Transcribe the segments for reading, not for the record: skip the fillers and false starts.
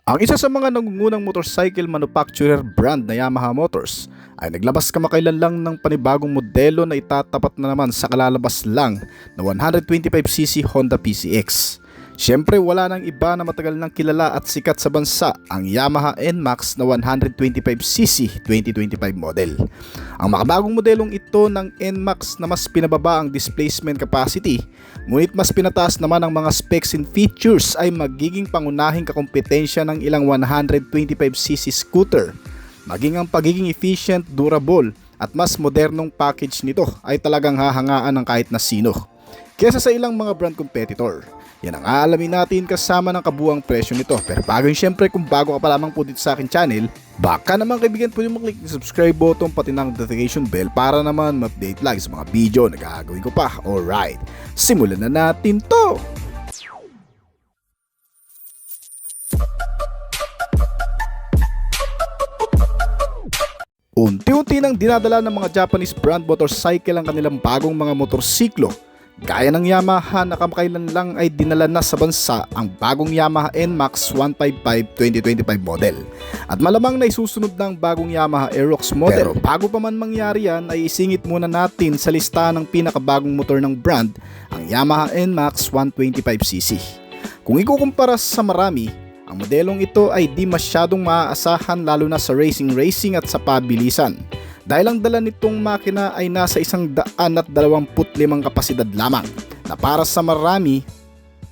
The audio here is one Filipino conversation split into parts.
Ang isa sa mga nangungunang motorcycle manufacturer brand na Yamaha Motors ay naglabas kamakailan lang ng panibagong modelo na itatapat na naman sa kalalabas lang na 125cc Honda PCX. Siyempre wala nang iba na matagal nang kilala at sikat sa bansa ang Yamaha NMAX na 125cc 2025 model. Ang makabagong modelong ito ng NMAX na mas pinababa ang displacement capacity, ngunit mas pinataas naman ang mga specs and features ay magiging pangunahing kakompetensya ng ilang 125cc scooter. Maging ang pagiging efficient, durable at mas modernong package nito ay talagang hahangaan ng kahit na sino kesa sa ilang mga brand competitor. Yan ang aalamin natin kasama ng kabuang presyo nito. Pero bago yun, syempre kung bago ka pa lamang po dito sa akin channel, baka naman kaibigan po yung maklik ng subscribe button pati ng notification bell para naman ma-update lagi sa mga video na gagawin ko pa. Alright, simulan na natin to! Unti-unti nang dinadala ng mga Japanese brand motorcycle ang kanilang bagong mga motorsiklo. Gaya ng Yamaha na kamakailan lang ay dinala na sa bansa ang bagong Yamaha NMAX 155 2025 model. At malamang na isusunod ng bagong Yamaha Aerox model. Pero bago pa man mangyari yan ay isingit muna natin sa listahan ng pinakabagong motor ng brand, ang Yamaha NMAX 125cc. Kung ikukumpara sa marami, ang modelong ito ay di masyadong maaasahan lalo na sa racing at sa pabilisan. Dahil ang dala nitong makina ay nasa 125 kapasidad lamang na para sa marami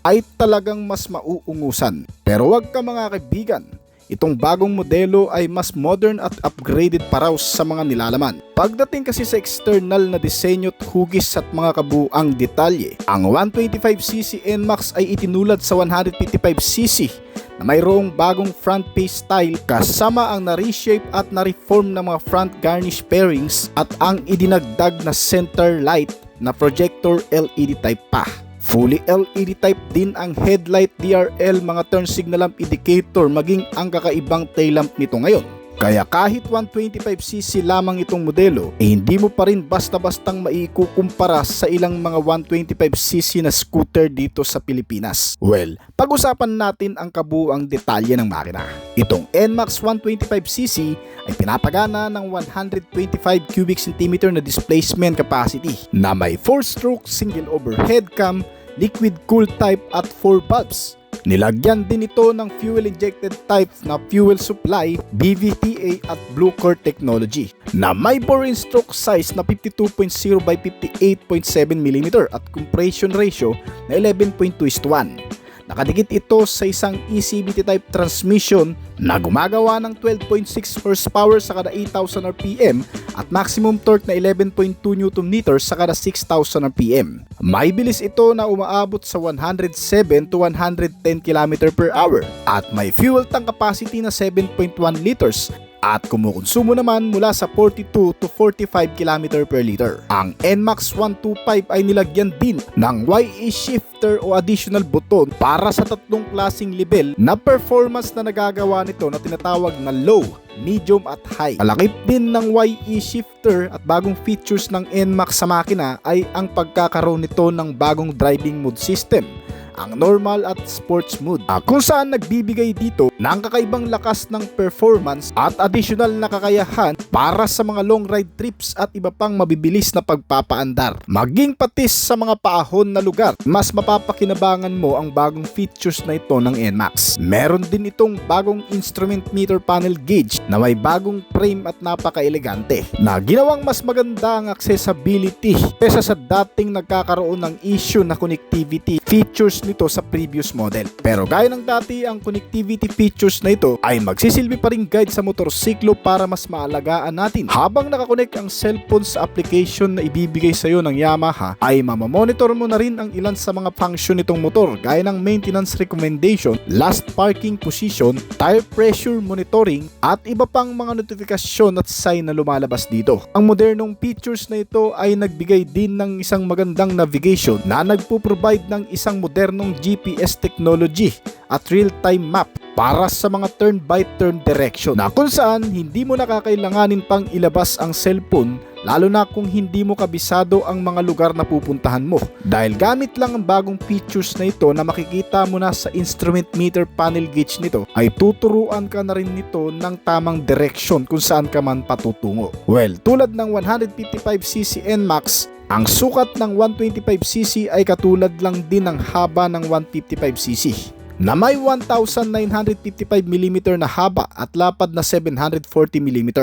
ay talagang mas mauungusan. Pero wag ka mga kaibigan, itong bagong modelo ay mas modern at upgraded pa raw sa mga nilalaman. Pagdating kasi sa external na disenyo at hugis at mga kabuuang detalye, ang 125cc NMAX ay itinulad sa 155cc na mayroong bagong front face style kasama ang na-reshape at na-reform na mga front garnish pairings at ang idinagdag na center light na projector LED type pa. Fully LED type din ang headlight DRL, mga turn signal lamp indicator maging ang kakaibang tail lamp nito ngayon. Kaya kahit 125cc lamang itong modelo, hindi mo pa rin basta-bastang maikukumpara sa ilang mga 125cc na scooter dito sa Pilipinas. Well, pag-usapan natin ang kabuuang detalye ng makina. Itong NMAX 125cc ay pinapagana ng 125 cubic centimeter na displacement capacity na may 4-stroke single overhead cam, liquid cooled type at 4 valves. Nilagyan din ito ng fuel-injected type na fuel supply, BVTA at Blue Core technology na may bore and stroke size na 52.0 by 58.7 mm at compression ratio na 11.2:1. Nakadikit ito sa isang ECVT type transmission na gumagawa ng 12.6 horsepower sa kada 8,000 RPM at maximum torque na 11.2 Nm sa kada 6,000 RPM. May bilis ito na umaabot sa 107 to 110 km per hour at may fuel tank capacity na 7.1 liters at kumukonsumo naman mula sa 42 to 45 km per liter. Ang NMAX 125 ay nilagyan din ng YE shifter o additional buton para sa tatlong klaseng level na performance na nagagawa nito na tinatawag na low, medium at high. Kalakip din ng YE shifter at bagong features ng NMAX sa makina ay ang pagkakaroon nito ng bagong driving mode system, ang normal at sports mode, kung saan nagbibigay dito ng kakaibang lakas ng performance at additional na kakayahan para sa mga long ride trips at iba pang mabibilis na pagpapaandar. Maging patis sa mga paahon na lugar, mas mapapakinabangan mo ang bagong features na ito ng NMAX. Meron din itong bagong instrument meter panel gauge na may bagong frame at napaka-elegante na ginawang mas maganda ang accessibility kesa sa dating nagkakaroon ng issue na connectivity features nito sa previous model. Pero gaya ng dati, ang connectivity features na ito ay magsisilbi pa ring guide sa motorsiklo para mas maalagaan natin. Habang nakakonek ang cellphone sa application na ibibigay sa iyo ng Yamaha, ay mamamonitor mo na rin ang ilan sa mga function nitong motor gaya ng maintenance recommendation, last parking position, tire pressure monitoring at iba pang mga notifikasyon at sign na lumalabas dito. Ang modernong features na ito ay nagbigay din ng isang magandang navigation na nagpo-provide ng isang modernong modernong GPS technology at real-time map para sa mga turn-by-turn direction na kung saan hindi mo nakakailanganin pang ilabas ang cellphone, lalo na kung hindi mo kabisado ang mga lugar na pupuntahan mo. Dahil gamit lang ang bagong features na ito na makikita mo na sa instrument meter panel gauge nito, ay tuturuan ka na rin nito ng tamang direction kung saan ka man patutungo. Well, tulad ng 155cc NMAX, ang sukat ng 125cc ay katulad lang din ng haba ng 155cc. Na may 1,955mm na haba at lapad na 740mm.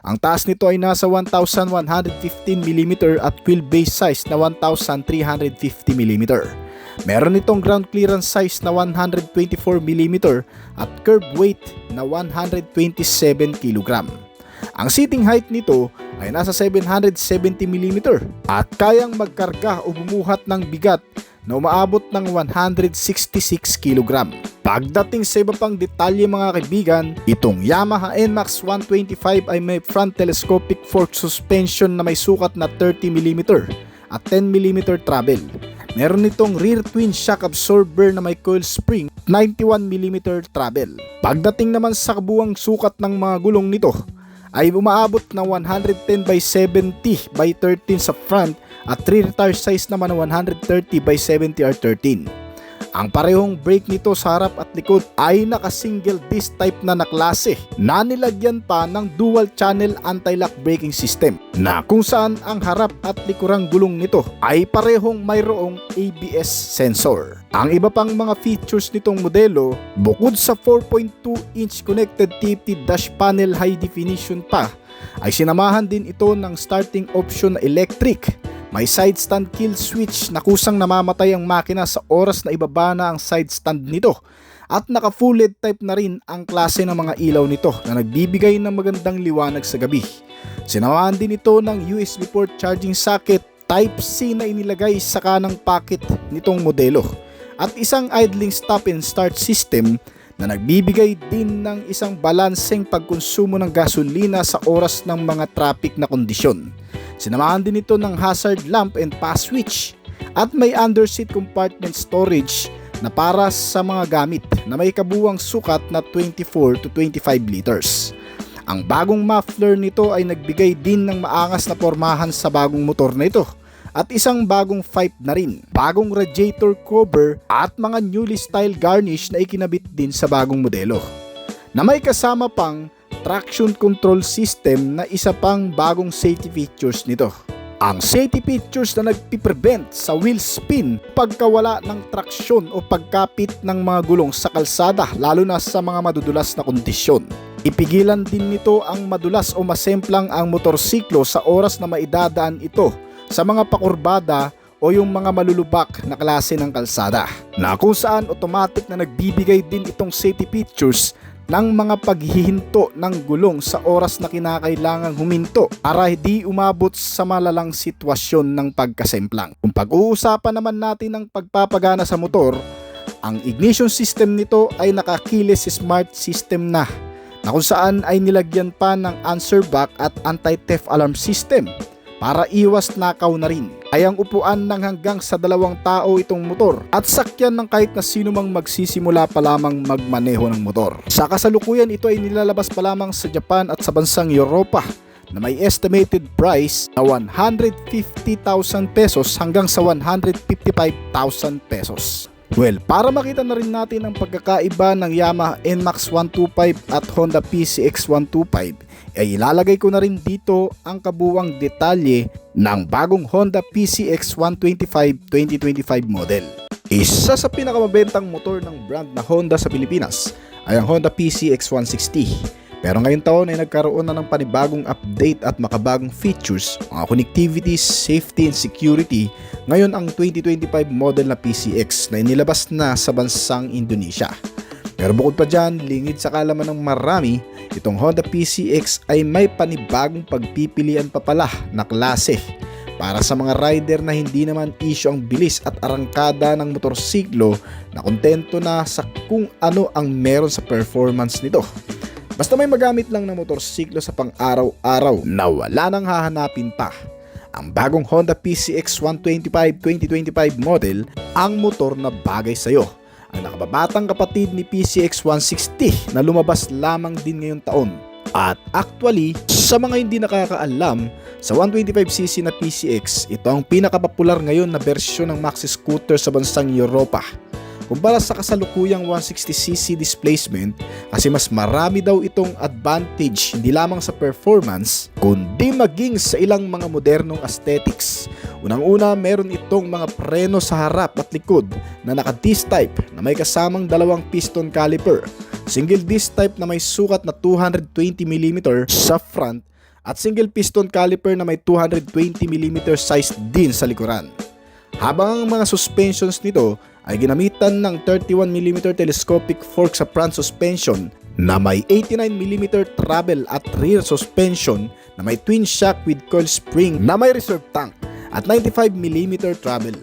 Ang taas nito ay nasa 1,115mm at wheelbase size na 1,350mm. Meron itong ground clearance size na 124mm at curb weight na 127kg. Ang seating height nito ay nasa 770mm at kayang magkarga o bumuhat ng bigat na umaabot ng 166 kg. Pagdating sa iba pang detalye mga kaibigan, itong Yamaha NMAX 125 ay may front telescopic fork suspension na may sukat na 30mm at 10mm travel. Meron itong rear twin shock absorber na may coil spring 91mm travel. Pagdating naman sa kabuuang sukat ng mga gulong nito, ay umaabot na 110/70/13 sa front at rear tire size naman na 130/70R13. Ang parehong brake nito sa harap at likod ay naka-single disc type na klase na nilagyan pa ng dual channel anti-lock braking system na kung saan ang harap at likurang gulong nito ay parehong mayroong ABS sensor. Ang iba pang mga features nitong modelo, bukod sa 4.2-inch connected TFT dash panel high definition pa, ay sinamahan din ito ng starting option na electric. May side stand kill switch na kusang namamatay ang makina sa oras na ibaba na ang side stand nito. At naka full LED type na rin ang klase ng mga ilaw nito na nagbibigay ng magandang liwanag sa gabi. Sinamahan din ito ng USB port charging socket Type-C na inilagay sa kanang pocket nitong modelo. At isang idling stop and start system na nagbibigay din ng isang balanseng pagkonsumo ng gasolina sa oras ng mga traffic na kondisyon. Sinamahan din ito ng hazard lamp and pass switch at may underseat compartment storage na para sa mga gamit na may kabuuang sukat na 24 to 25 liters. Ang bagong muffler nito ay nagbigay din ng maangas na pormahan sa bagong motor na ito at isang bagong pipe na rin, bagong radiator cover at mga newly style garnish na ikinabit din sa bagong modelo. Na may kasama pang traction control system na isa pang bagong safety features nito. Ang safety features na nagpiprevent sa wheel spin pagkawala ng traksyon o pagkapit ng mga gulong sa kalsada lalo na sa mga madudulas na kondisyon. Ipigilan din nito ang madulas o masemplang ang motorsiklo sa oras na maidadaan ito sa mga pakurbada o yung mga malulubak na klase ng kalsada na kung saan automatic na nagbibigay din itong safety features ng mga paghihinto ng gulong sa oras na kinakailangang huminto para hindi umabot sa malalang sitwasyon ng pagkasemplang. Kung pag-uusapan naman natin ang pagpapagana sa motor, ang ignition system nito ay naka-keyless smart system na kung saan ay nilagyan pa ng answer back at anti-theft alarm system para iwas nakaw na rin. Ay ang upuan ng hanggang sa 2 tao itong motor at sakyan ng kahit na sino mang magsisimula pa lamang magmaneho ng motor. Sa kasalukuyan ito ay nilalabas pa lamang sa Japan at sa bansang Europa na may estimated price na 150,000 pesos hanggang sa 155,000 pesos. Well, para makita na rin natin ang pagkakaiba ng Yamaha NMAX 125 at Honda PCX 125, ay ilalagay ko na rin dito ang kabuuang detalye ng bagong Honda PCX 125 2025 model. Isa sa pinakamabentang motor ng brand na Honda sa Pilipinas ay ang Honda PCX 160. Pero ngayong taon ay nagkaroon na ng panibagong update at makabagong features, mga connectivity, safety and security. Ngayon ang 2025 model na PCX na inilabas na sa bansang Indonesia. Pero bukod pa dyan, lingid sa kalaman ng marami, itong Honda PCX ay may panibagong pagpipilian pa pala na klase para sa mga rider na hindi naman issue ang bilis at arangkada ng motorsiklo na kontento na sa kung ano ang meron sa performance nito. Basta may magamit lang ng motorsiklo sa pang-araw-araw na wala nang hahanapin pa. ang bagong Honda PCX 125 2025 model ang motor na bagay sa'yo. Ang nakababatang kapatid ni PCX 160 na lumabas lamang din ngayong taon. At actually, sa mga hindi nakakaalam, sa 125cc na PCX, ito ang pinakapopular ngayon na bersyon ng maxi scooter sa bansang Europa. Kumpara sa kasalukuyang 160cc displacement, kasi mas marami daw itong advantage hindi lamang sa performance, kundi maging sa ilang mga modernong aesthetics. Unang-una, meron itong mga preno sa harap at likod na naka-disc type na may kasamang dalawang piston caliper, single disc type na may sukat na 220mm sa front at single piston caliper na may 220mm size din sa likuran. Habang ang mga suspensions nito ay ginamitan ng 31mm telescopic fork sa front suspension na may 89mm travel at rear suspension na may twin shock with coil spring na may reserve tank at 95mm travel.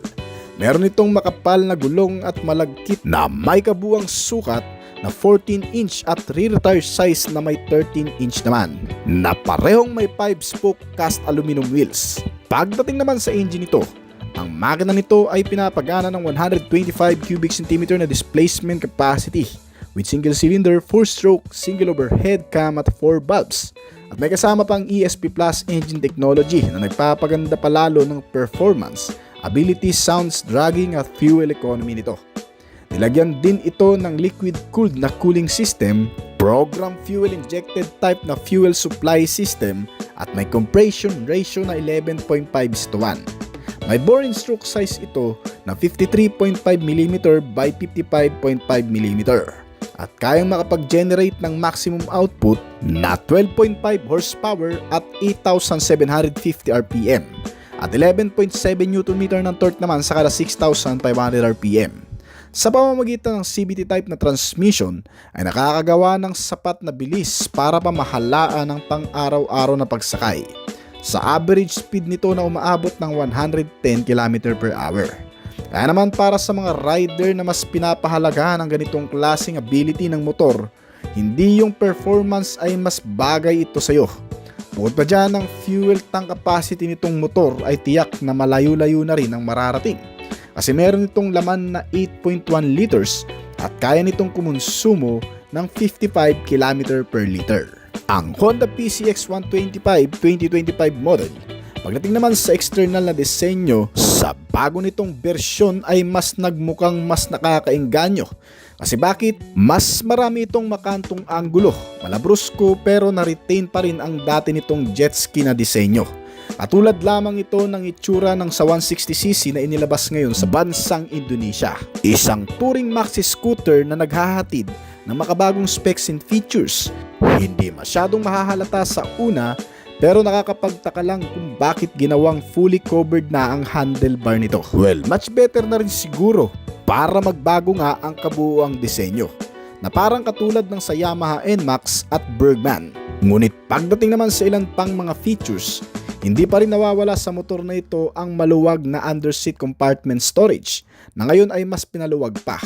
Meron itong makapal na gulong at malagkit na may kabuang sukat na 14-inch at rear tire size na may 13-inch naman na parehong may 5-spoke cast aluminum wheels. Pagdating naman sa engine nito, ang makina nito ay pinapagana ng 125 cubic centimeter na displacement capacity with single cylinder, 4-stroke, single overhead cam at 4 valves. At may kasama pang ESP Plus engine technology na nagpapaganda palalo ng performance, ability, sounds, dragging at fuel economy nito. Nilagyan din ito ng liquid-cooled na cooling system, program fuel injected type na fuel supply system at may compression ratio na 11.5:1. May bore and stroke size ito na 53.5mm by 55.5mm at kayang makapag-generate ng maximum output na 12.5 horsepower at 8,750 RPM at 11.7 Nm ng torque naman sa kada 6,500 RPM. Sa pamamagitan ng CVT type na transmission ay nakakagawa ng sapat na bilis para pamahalaan ang pang-araw-araw na pagsakay. Sa average speed nito na umaabot ng 110 km/h. Kaya naman para sa mga rider na mas pinapahalagahan ang ganitong klaseng ability ng motor, hindi yung performance ay mas bagay ito sa iyo. Bukod pa dyan, ang fuel tank capacity nitong motor ay tiyak na malayo-layo na rin ang mararating. Kasi meron itong laman na 8.1 liters at kaya nitong kumonsumo ng 55 km/liter. Ang Honda PCX 125 2025 model, pagdating naman sa external na disenyo, sa bago nitong bersyon ay mas nagmukhang mas nakakaengganyo. Kasi bakit? Mas marami itong makantong anggulo, malabrusko pero na-retain pa rin ang dati nitong jet ski na disenyo. Katulad lamang ito ng itsura ng sa 160cc na inilabas ngayon sa bansang Indonesia. Isang touring maxi scooter na naghahatid ng makabagong specs and features. Hindi masyadong mahahalata sa una pero nakakapagtaka lang kung bakit ginawang fully covered na ang handlebar nito. Well, much better na rin siguro para magbago nga ang kabuuang disenyo na parang katulad ng sa Yamaha NMAX at Bergman. Ngunit pagdating naman sa ilan pang mga features, hindi pa rin nawawala sa motor na ito ang maluwag na underseat compartment storage na ngayon ay mas pinaluwag pa.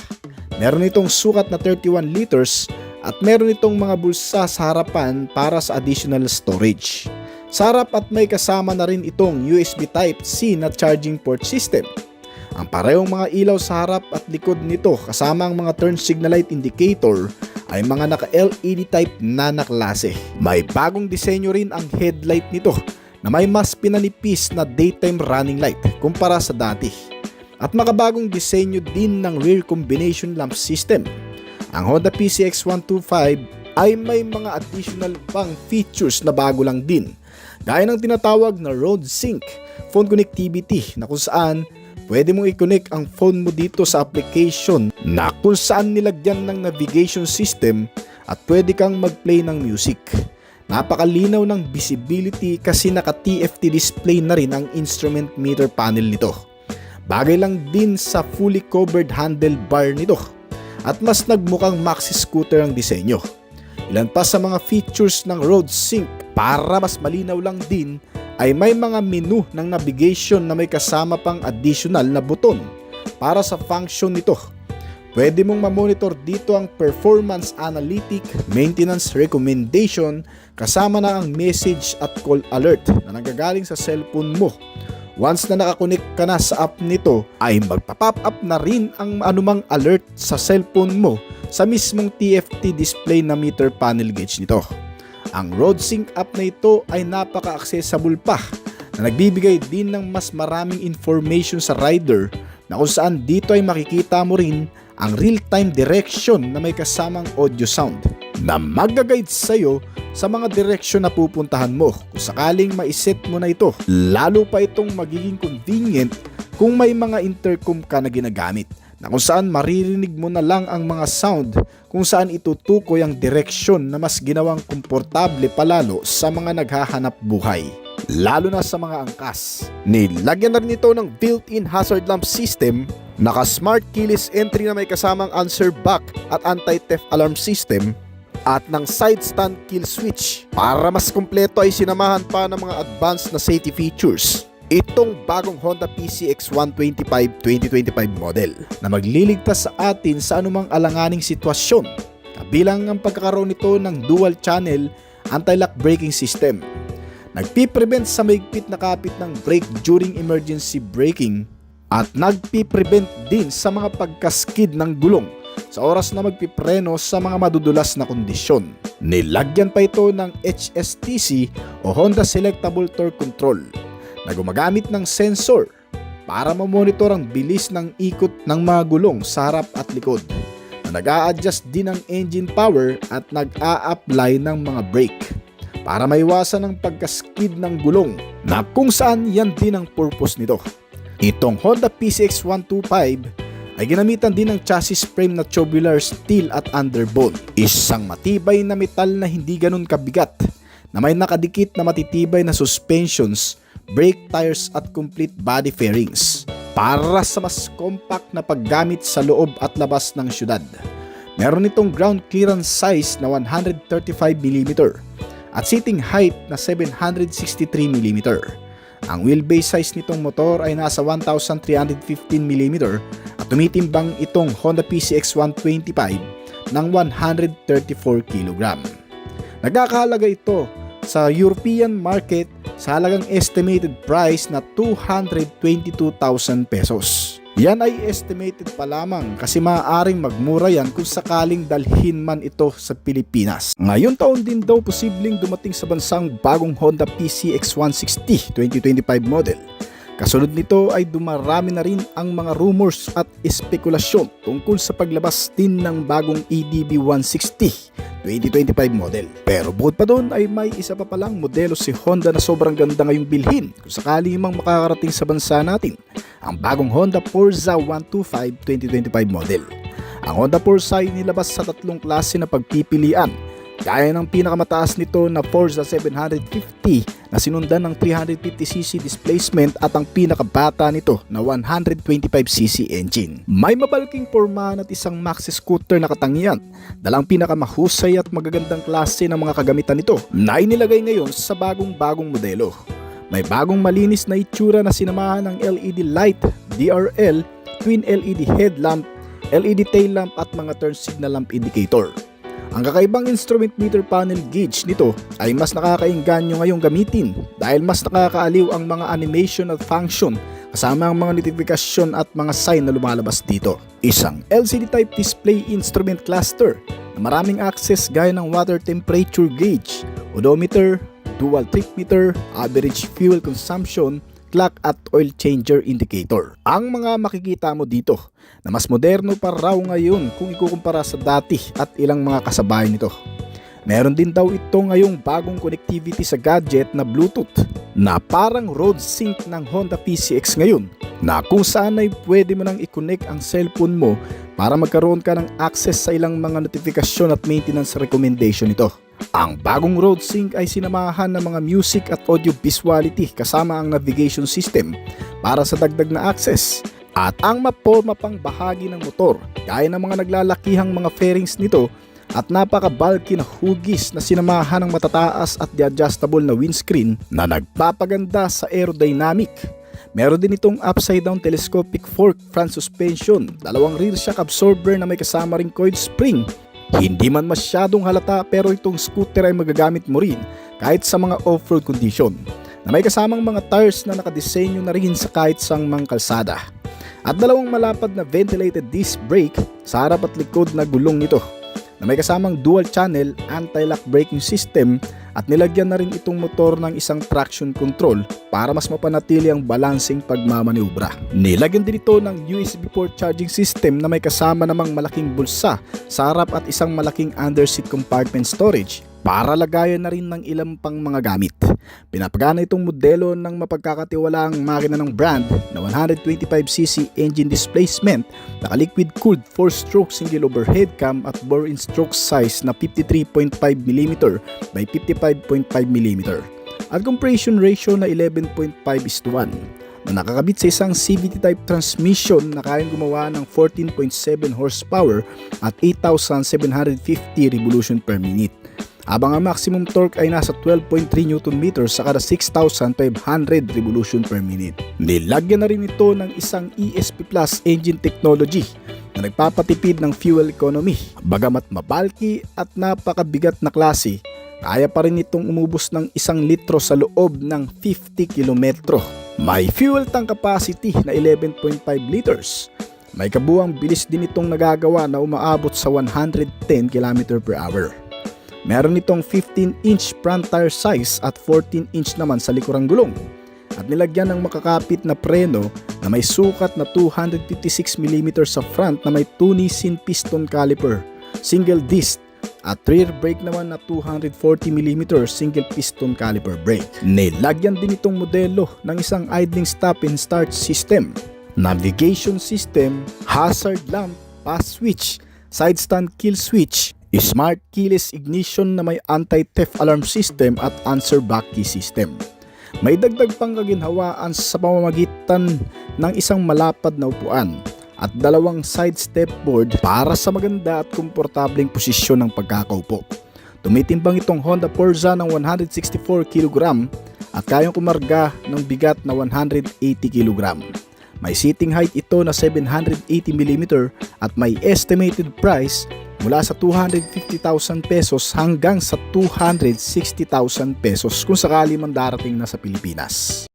Meron itong sukat na 31 liters at meron itong mga bulsa sa harapan para sa additional storage. Sa harap at may kasama na rin itong USB Type-C na charging port system. Ang parehong mga ilaw sa harap at likod nito kasama ang mga turn signal light indicator ay mga naka-LED type na klase. May bagong disenyo rin ang headlight nito na may mas pinanipis na daytime running light kumpara sa dati. At makabagong disenyo din ng rear combination lamp system. Ang Honda PCX 125 ay may mga additional pang features na bago lang din, gaya ng tinatawag na Road Sync phone connectivity na kung saan pwede mong i-connect ang phone mo dito sa application na kung saan nilagyan ng navigation system at pwede kang mag-play ng music. Napakalinaw ng visibility kasi naka-TFT display na rin ang instrument meter panel nito. Bagay lang din sa fully covered handlebar nito at mas nagmukhang maxi scooter ang disenyo. Ilan pa sa mga features ng Road Sync para mas malinaw lang din ay may mga menu ng navigation na may kasama pang additional na buton para sa function nito. Pwede mong mamonitor dito ang performance analytic, maintenance recommendation, kasama na ang message at call alert na nanggagaling sa cellphone mo. Once na nakakonect ka na sa app nito, ay magpa-pop up na rin ang anumang alert sa cellphone mo sa mismong TFT display na meter panel gauge nito. Ang RoadSync app na ito ay napaka-accessible pa na nagbibigay din ng mas maraming information sa rider na kung saan dito ay makikita mo rin ang real-time direction na may kasamang audio sound na mag-guide sa'yo sa mga direksyon na pupuntahan mo kung sakaling maiset mo na ito. Lalo pa itong magiging convenient kung may mga intercom ka na ginagamit na kung saan maririnig mo na lang ang mga sound kung saan itutukoy ang direksyon na mas ginawang komportable palalo sa mga naghahanap buhay. Lalo na sa mga angkas. Nilagyan na rin ito ng built-in hazard lamp system, naka-smart keyless entry na may kasamang answer back at anti-theft alarm system, at ng side stand kill switch. Para mas kumpleto ay sinamahan pa ng mga advanced na safety features itong bagong Honda PCX 125 2025 model na magliligtas sa atin sa anumang alanganing sitwasyon, kabilang ang pagkakaroon nito ng dual channel anti-lock braking system. Nagpiprevent sa mahigpit na kapit ng brake during emergency braking at nagpiprevent din sa mga pagkaskid ng gulong sa oras na magpipreno sa mga madudulas na kondisyon. Nilagyan pa ito ng HSTC o Honda Selectable Torque Control na gumagamit ng sensor para mamonitor ang bilis ng ikot ng mga gulong sa harap at likod, na nag-a-adjust din ng engine power at nag-a-apply ng mga brake para maiwasan ang pagkaskid ng gulong, na kung saan yan din ang purpose nito. Itong Honda PCX 125 ay ginamitan din ng chassis frame na tubular steel at underbone. Isang matibay na metal na hindi ganun kabigat, na may nakadikit na matitibay na suspensions, brake tires at complete body fairings para sa mas compact na paggamit sa loob at labas ng syudad. Meron itong ground clearance size na 135mm at seating height na 763mm. Ang wheelbase size nitong motor ay nasa 1,315mm at tumitimbang itong Honda PCX 125 ng 134kg. Nagkakahalaga ito sa European market sa halagang estimated price na 222,000 pesos. Yan ay estimated pa lamang kasi maaaring magmura yan kung sakaling dalhin man ito sa Pilipinas. Ngayon taon din daw posibleng dumating sa bansang bagong Honda PCX 160 2025 model. Kasunod nito ay dumarami na rin ang mga rumors at espekulasyon tungkol sa paglabas din ng bagong EDB 160 2025 model. Pero bukod pa doon ay may isa pa palang modelo si Honda na sobrang ganda ngayong bilhin kung sakali mang makakarating sa bansa natin, ang bagong Honda Forza 125 2025 model. Ang Honda Forza ay nilabas sa tatlong klase na pagpipilian, gaya ng pinakamataas nito na Forza 750 na sinundan ng 350cc displacement at ang pinakabata nito na 125cc engine. May mabalking pormahan at isang maxi scooter na katangian, dalang pinakamahusay at magagandang klase ng mga kagamitan nito na inilagay ngayon sa bagong modelo. May bagong malinis na itsura na sinamahan ng LED light, DRL, twin LED headlamp, LED tail lamp at mga turn signal lamp indicator. Ang kakaibang instrument meter panel gauge nito ay mas nakakainganyo ngayong gamitin dahil mas nakakaaliw ang mga animation at function kasama ang mga notifikasyon at mga sign na lumalabas dito. Isang LCD type display instrument cluster na maraming access gaya ng water temperature gauge, odometer, dual trip meter, average fuel consumption, clock at oil changer indicator. Ang mga makikita mo dito na mas moderno pa raw ngayon kung ikukumpara sa dati at ilang mga kasabay nito. Meron din daw ito ngayong bagong connectivity sa gadget na Bluetooth na parang RoadSync ng Honda PCX ngayon, na kung saan ay pwede mo nang i-connect ang cellphone mo para magkaroon ka ng access sa ilang mga notifikasyon at maintenance recommendation nito. Ang bagong RoadSync ay sinamahan ng mga music at audio visuality kasama ang navigation system para sa dagdag na access at ang maporma pang bahagi ng motor gaya ng mga naglalakihang mga fairings nito at napaka-bulky na hugis na sinamahan ng matataas at adjustable na windscreen na nagpapaganda sa aerodynamic. Meron din itong upside down telescopic fork front suspension, dalawang rear shock absorber na may kasama ring coil spring. Hindi man masyadong halata pero itong scooter ay magagamit mo rin kahit sa mga off-road condition, na may kasamang mga tires na nakadisenyo na rin sa kahit sang mga kalsada. At dalawang malapad na ventilated disc brake sa harap at likod na gulong nito, na may kasamang dual channel anti-lock braking system, at nilagyan na rin itong motor ng isang traction control para mas mapanatili ang balancing pagmamaniobra. Nilagyan din ito ng USB port charging system na may kasama namang malaking bulsa sa harap at isang malaking underseat compartment storage para lagayan na rin ng ilang pang mga gamit. Pinapagana itong modelo ng mapagkakatiwalaang makina ng brand na 125cc engine displacement, naka-liquid cooled 4-stroke single overhead cam at bore in stroke size na 53.5mm by 55.5mm at compression ratio na 11.5:1 na nakakabit sa isang CVT type transmission na kayang gumawa ng 14.7 horsepower at 8,750 revolution per minute. Habang ang maximum torque ay nasa 12.3 Nm sa kada 6,500 revolution per minute. Nilagyan na rin ito ng isang ESP Plus engine technology na nagpapatipid ng fuel economy. Bagamat mabalki at napakabigat na klase, kaya pa rin itong umubos ng 1 litro sa loob ng 50 kilometro. May fuel tank capacity na 11.5 liters. May kabuuang bilis din itong nagagawa na umaabot sa 110 km/h. Meron itong 15-inch front tire size at 14-inch naman sa likurang gulong. At nilagyan ng makakapit na preno na may sukat na 256mm sa front na may tunisin piston caliper, single disc, at rear brake naman na 240mm single piston caliper brake. Nilagyan din itong modelo ng isang idling stop and start system, navigation system, hazard lamp, pass switch, side stand kill switch, smart keyless ignition na may anti-theft alarm system at answer back key system. May dagdag pang kaginhawaan sa pamamagitan ng isang malapad na upuan at dalawang side step board para sa maganda at komportableng posisyon ng pagkakaupo. Tumitimbang itong Honda Forza ng 164 kg at kayang kumarga ng bigat na 180 kg. May seating height ito na 780mm at may estimated price mula sa 250,000 pesos hanggang sa 260,000 pesos kung sakali man darating na sa Pilipinas.